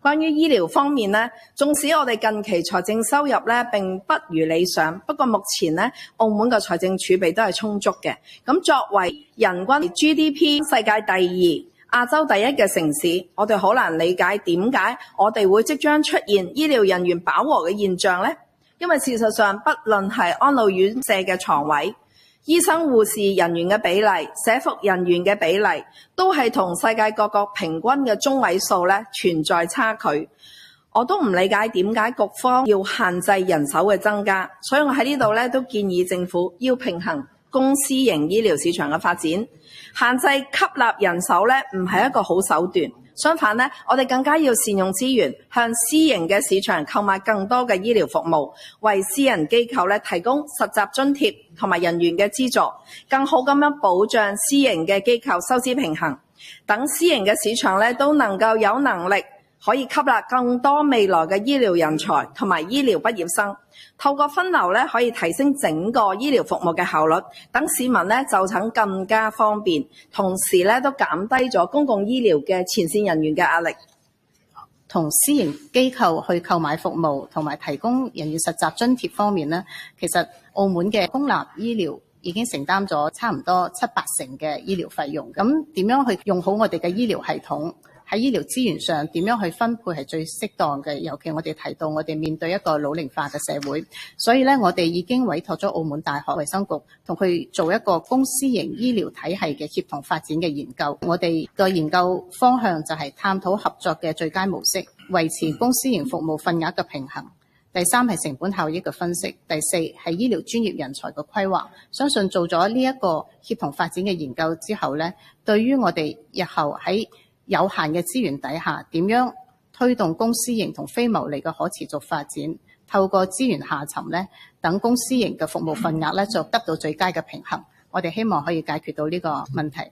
關於醫療方面呢，縱使我哋近期財政收入呢並不如理想，不過目前呢，澳門嘅財政儲備都係充足嘅。咁作為人均 GDP 世界第二、亞洲第一嘅城市，我哋好難理解點解我哋會即將出現醫療人員飽和嘅現象呢？因為事實上，不論係安老院舍嘅床位、醫生護士人員嘅比例、社服人員嘅比例，都係同世界各國平均嘅中位數咧存在差距。我都唔理解點解局方要限制人手嘅增加，所以我喺呢度咧都建議政府要平衡公私營醫療市場嘅發展，限制吸納人手咧唔係一個好手段。相反咧，我哋更加要善用資源，向私營嘅市場購買更多嘅醫療服務，為私人機構咧提供實習津貼同埋人員嘅資助，更好咁樣保障私營嘅機構收支平衡，等私營嘅市場咧都能夠有能力可以吸納更多未來嘅醫療人才同埋醫療畢業生，透過分流咧可以提升整個醫療服務嘅效率，等市民咧就診更加方便，同時咧都減低咗公共醫療嘅前線人員嘅壓力。同私營機構去購買服務同埋提供人員實習津貼方面呢，其實澳門嘅公立醫療已經承擔咗差唔多7-8成嘅醫療費用。咁點樣去用好我哋嘅醫療系統？喺醫療資源上點樣去分配係最適當嘅，尤其我哋提到我哋面對一個老齡化嘅社會，所以咧我哋已經委託咗澳門大學衛生局同佢做一個公私營醫療體系嘅協同發展嘅研究。我哋嘅研究方向就係探討合作嘅最佳模式，維持公私營服務份額嘅平衡。第三係成本效益嘅分析，第四係醫療專業人才嘅規劃。相信做咗呢一個協同發展嘅研究之後咧，對於我哋日後喺有限嘅資源底下，點樣推動公私營同非牟利嘅可持續發展？透過資源下沉咧，等公私營嘅服務份額咧就得到最佳嘅平衡。我哋希望可以解決到呢個問題。